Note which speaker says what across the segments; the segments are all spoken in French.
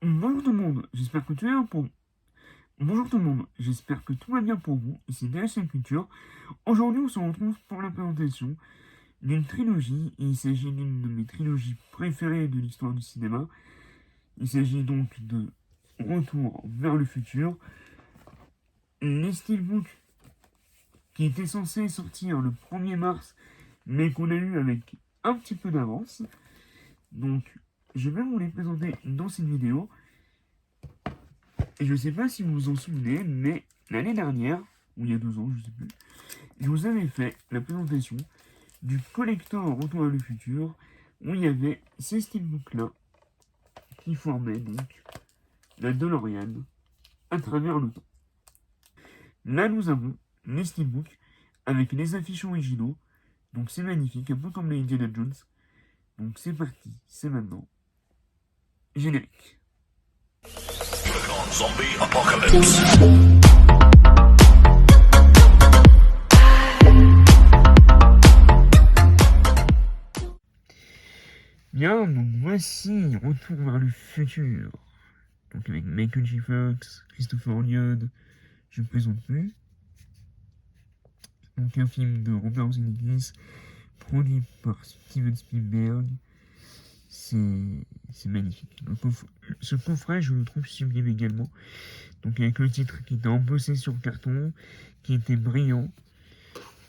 Speaker 1: Bonjour tout le monde, j'espère que tout va bien pour vous. Bonjour tout le monde, j'espère que tout va bien pour vous. Ici DSM Culture. Aujourd'hui, on se retrouve pour la présentation d'une trilogie. Et il s'agit d'une de mes trilogies préférées de l'histoire du cinéma. Il s'agit donc de Retour vers le futur. Les steelbooks qui étaient censés sortir le 1er mars, mais qu'on a eu avec un petit peu d'avance. Donc, je vais vous les présenter dans cette vidéo. Et je ne sais pas si vous vous en souvenez, mais l'année dernière, ou il y a 2 ans, je ne sais plus, je vous avais fait la présentation du collector Retour à le futur, où il y avait ces steelbooks-là qui formaient donc la DeLorean à travers le temps. Là, nous avons les steelbooks avec les affiches originaux, donc c'est magnifique, un peu comme les Indiana Jones. Donc c'est parti, c'est maintenant. Générique.
Speaker 2: Zombie apocalypse.
Speaker 1: Bien, donc voici Retour vers le futur. Donc avec Michael J. Fox, Christopher Lloyd, je ne présente plus. Donc un film de Robert Zemeckis, produit par Steven Spielberg. C'est magnifique. Ce coffret, je le trouve sublime également. Donc avec le titre qui était embossé sur carton, qui était brillant.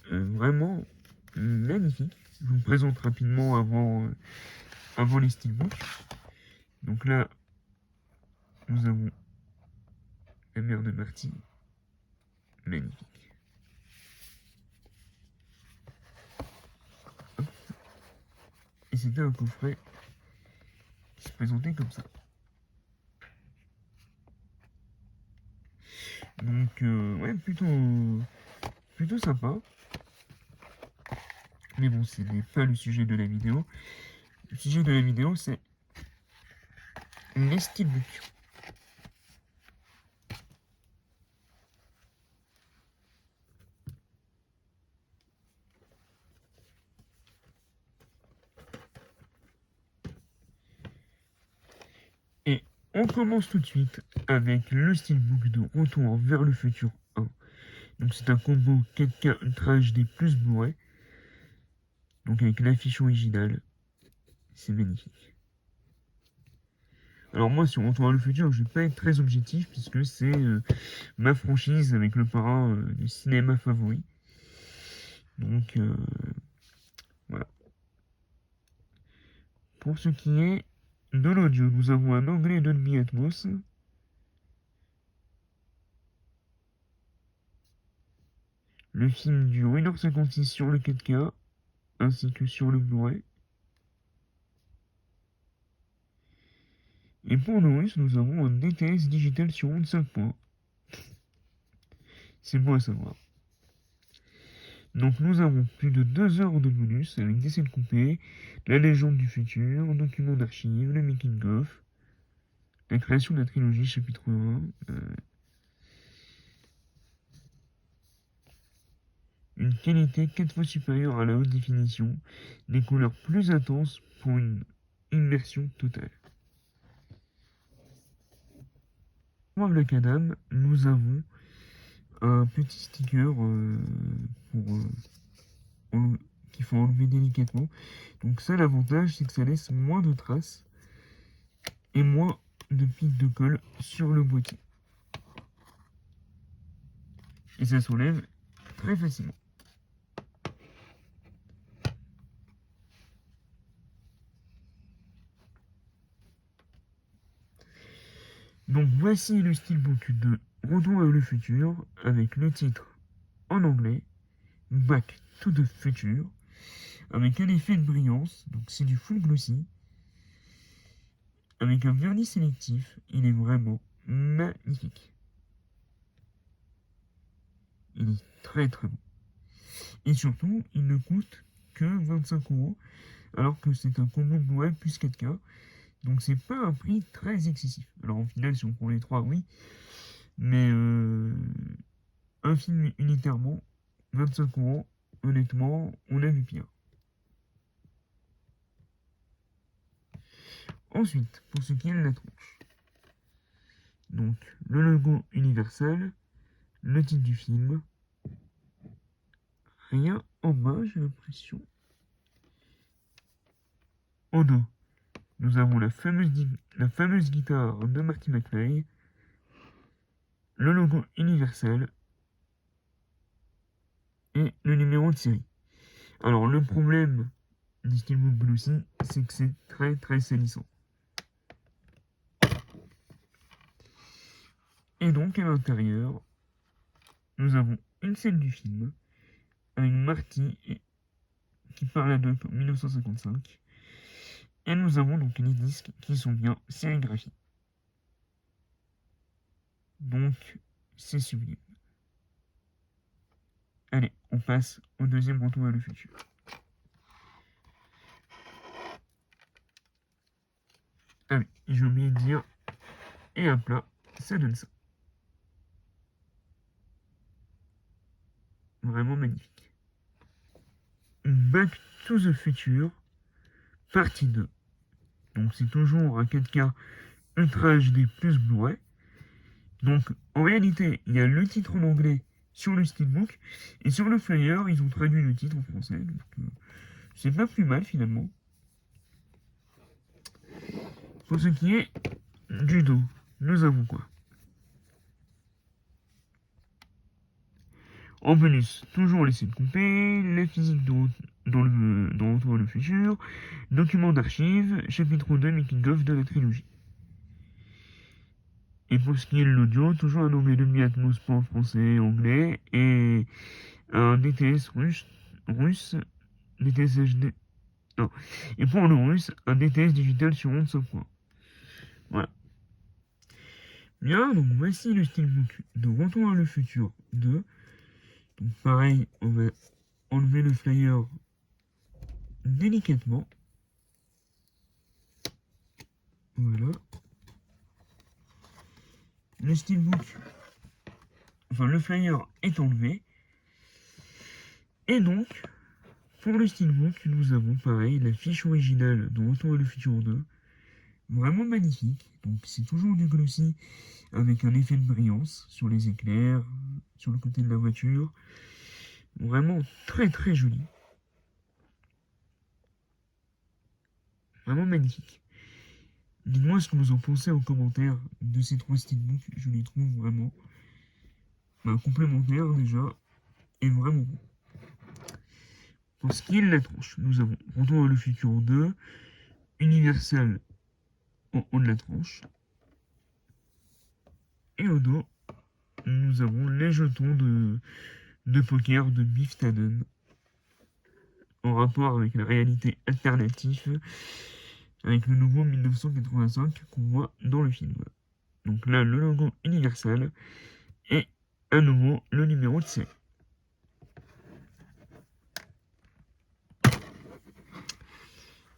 Speaker 1: Vraiment magnifique. Je vous le présente rapidement avant les steelbooks. Donc là, nous avons la mère de Marty. Magnifique. Et c'était un coffret qui se présentait comme ça. Donc, ouais, plutôt sympa. Mais bon, ce n'est pas le sujet de la vidéo. Le sujet de la vidéo, c'est les steelbooks. Et on commence tout de suite avec le steelbook de Retour vers le futur 1. Donc c'est un combo 4K Ultra HD plus Blu-ray. Donc avec l'affiche originale. C'est magnifique. Alors moi, sur Retour vers le futur, je vais pas être très objectif puisque c'est ma franchise avec le parrain du cinéma favori. Donc voilà. Pour ce qui est de l'audio, nous avons un anglais Dolby Atmos. Le film dure 1h56 sur le 4K, ainsi que sur le Blu-ray. Et pour le russe, nous avons un DTS digital sur 25 points. C'est bon à savoir. Donc nous avons plus de 2 heures de bonus avec des scènes coupées, la légende du futur, un document d'archives, le making of, la création de la trilogie chapitre 1, une qualité 4 fois supérieure à la haute définition, des couleurs plus intenses pour une immersion totale. Pour le Canam, nous avons un petit sticker qu'il faut enlever délicatement. Donc ça, l'avantage, c'est que ça laisse moins de traces et moins de pics de colle sur le boîtier. Et ça s'enlève très facilement. Donc voici le steelbook de Retour vers le futur avec le titre en anglais Back to the Future avec un effet de brillance, donc c'est du full glossy avec un vernis sélectif. Il est vraiment magnifique. Il est très très bon. Et surtout, il ne coûte que 25 € alors que c'est un combo Blu-ray plus 4K. Donc c'est pas un prix très excessif. Alors en final, si on prend les trois, oui. Mais un film unitairement, 25 €, honnêtement, on a vu pire. Ensuite, pour ce qui est de la tronche. Donc, le logo universel, le titre du film. Rien en bas, j'ai l'impression. Au dos, nous avons la fameuse guitare de Marty McFly, le logo universel et le numéro de série. Alors, le problème du Steelbook Blue Sea, c'est que c'est très très salissant. Et donc, à l'intérieur, nous avons une scène du film avec Marty qui parle à Doc en 1955. Et nous avons donc les disques qui sont bien sérigraphiés. Donc, c'est sublime. Allez, on passe au deuxième Retour vers le futur. Ah oui, j'ai oublié de dire, et hop là, ça donne ça. Vraiment magnifique. Back to the Future, partie 2. Donc c'est toujours un 4K Ultra HD plus Blu-ray. Donc en réalité, il y a le titre en anglais sur le steelbook, et sur le flyer, ils ont traduit le titre en français. Donc c'est pas plus mal finalement. Pour ce qui est du dos, nous avons quoi? En bonus, toujours les scènes coupées, la physique dans Retour vers le futur, document d'archives, chapitre 2 making of de la trilogie. Et pour ce qui est de l'audio, toujours un anglais Dolby Atmos pour français et anglais, et un DTS russe, DTS HD, non, et pour le russe, un DTS digital sur onde 5.1. Voilà. Bien, donc voici le steelbook de Retour vers le futur 2. Donc pareil, on va enlever le flyer délicatement. Voilà. Le steelbook, enfin le flyer est enlevé. Et donc, pour le steelbook, nous avons pareil la fiche originale de Retour vers le futur 2. Vraiment magnifique. Donc c'est toujours du glossy avec un effet de brillance sur les éclairs, sur le côté de la voiture. Vraiment très très joli. Vraiment magnifique. Dites-moi ce que vous en pensez en commentaire de ces trois steelbooks. Je les trouve vraiment complémentaires déjà et vraiment bons. Pour ce qui est de la tranche, nous avons Retour vers le futur 2, Universal en haut de la tranche. Et au dos, nous avons les jetons de poker de Biff Tannen en rapport avec la réalité alternative avec le nouveau 1985 qu'on voit dans le film. Donc là, le logo Universal et à nouveau le numéro de série.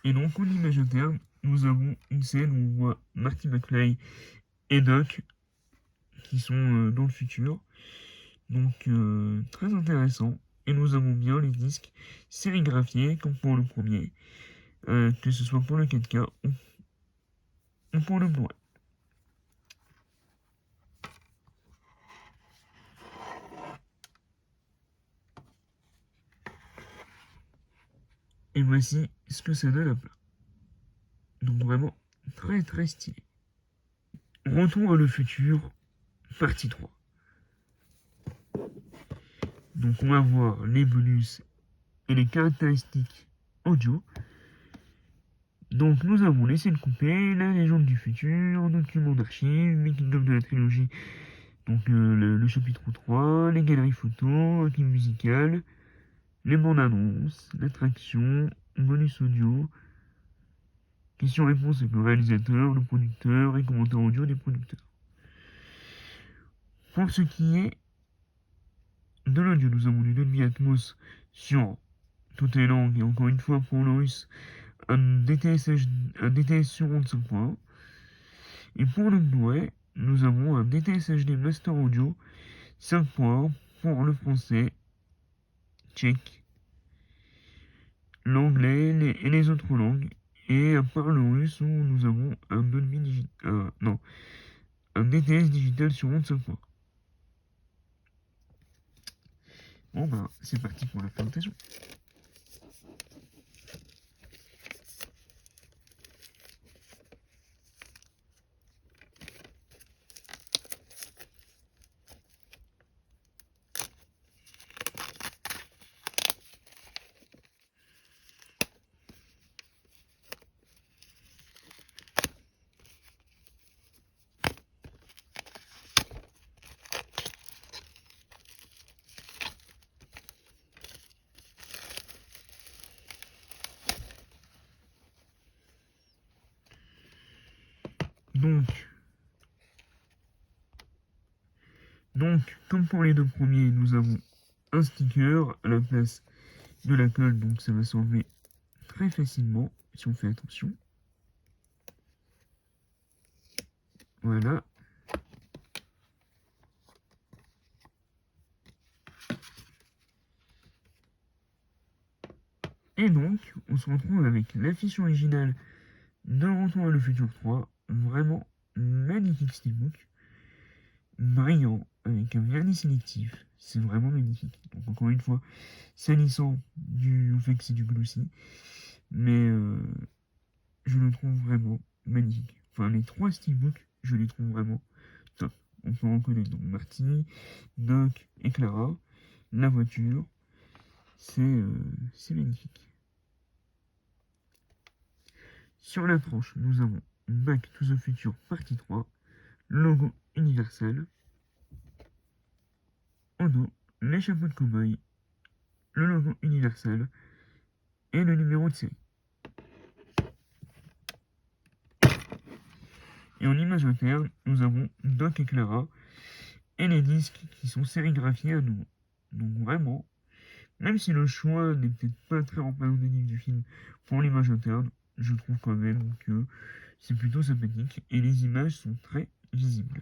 Speaker 1: Et donc en image interne, nous avons une scène où on voit Marty McFly et Doc qui sont dans le futur. Donc très intéressant. Et nous avons bien les disques sérigraphiés comme pour le premier, que ce soit pour le 4K ou pour le Blu-ray. Et voici ce que ça donne à plat. Donc vraiment très très stylé. Retour à le futur, partie 3. Donc on va voir les bonus et les caractéristiques audio. Donc nous avons les scènes coupées, la légende du futur, document d'archives, making of de la trilogie, donc le chapitre 3, les galeries photos, un clip musical, les bandes annonces, l'attraction, bonus audio, questions-réponses avec le réalisateur, le producteur et commentaires audio des producteurs. Pour ce qui est de l'audio, nous avons du Dolby Atmos sur toutes les langues et encore une fois pour le russe, un DTS sur onde 5.1. Et pour le Blu-ray, nous avons un DTS HD Master Audio 5.1 pour le français, tchèque, l'anglais et les autres langues. Et à part le russe, où nous avons un DTS digital sur 25 mois. Bon ben, c'est parti pour la présentation. Donc, comme pour les deux premiers, nous avons un sticker à la place de la colle, donc ça va s'enlever très facilement si on fait attention. Voilà. Et donc, on se retrouve avec l'affiche originale de Retour à le futur 3, vraiment magnifique steelbook, brillant, avec un vernis sélectif, c'est vraiment magnifique. Donc encore une fois, salissant au fait que c'est du glossy, mais je le trouve vraiment magnifique. Enfin, les trois steelbooks, je les trouve vraiment top. On peut reconnaître donc Marty, Doc et Clara, la voiture, c'est magnifique. Sur la tranche, nous avons Back to the Future partie 3, logo universel, au dos, les chapeaux de cow-boy, le logo universel et le numéro de série. Et en image interne, nous avons Doc et Clara et les disques qui sont sérigraphiés à nouveau. Donc vraiment, même si le choix n'est peut-être pas très représentatif du film pour l'image interne, je trouve quand même que c'est plutôt sympathique et les images sont très visibles.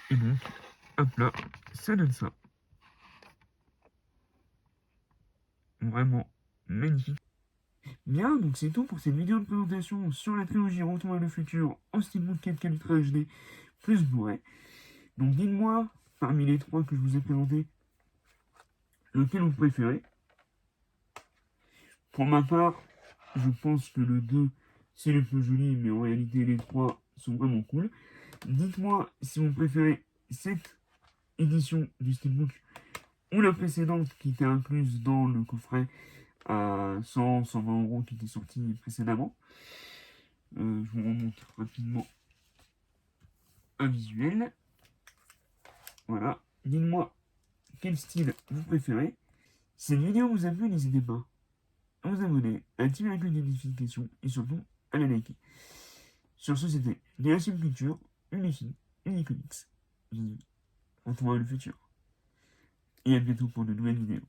Speaker 1: Et donc, hop là, ça donne ça. Vraiment magnifique. Bien, donc c'est tout pour cette vidéo de présentation sur la trilogie Retour à le futur en steelbook 4K Ultra HD plus Blu-ray. Donc dites-moi, parmi les trois que je vous ai présentés, lequel vous préférez. Pour ma part, je pense que le 2 c'est le plus joli, mais en réalité les trois sont vraiment cool. Dites-moi si vous préférez cette édition du steelbook ou la précédente qui était incluse dans le coffret à 100-120 € qui était sorti précédemment. Je vous remonte rapidement un visuel. Voilà. Dites-moi quel style vous préférez. Si cette vidéo vous a plu, n'hésitez pas à vous abonner, à activer la cloche de notification et surtout à la liker. Sur ce, c'était les Culture, une fille, une comics. On se voit le futur. Et à bientôt pour de nouvelles vidéos.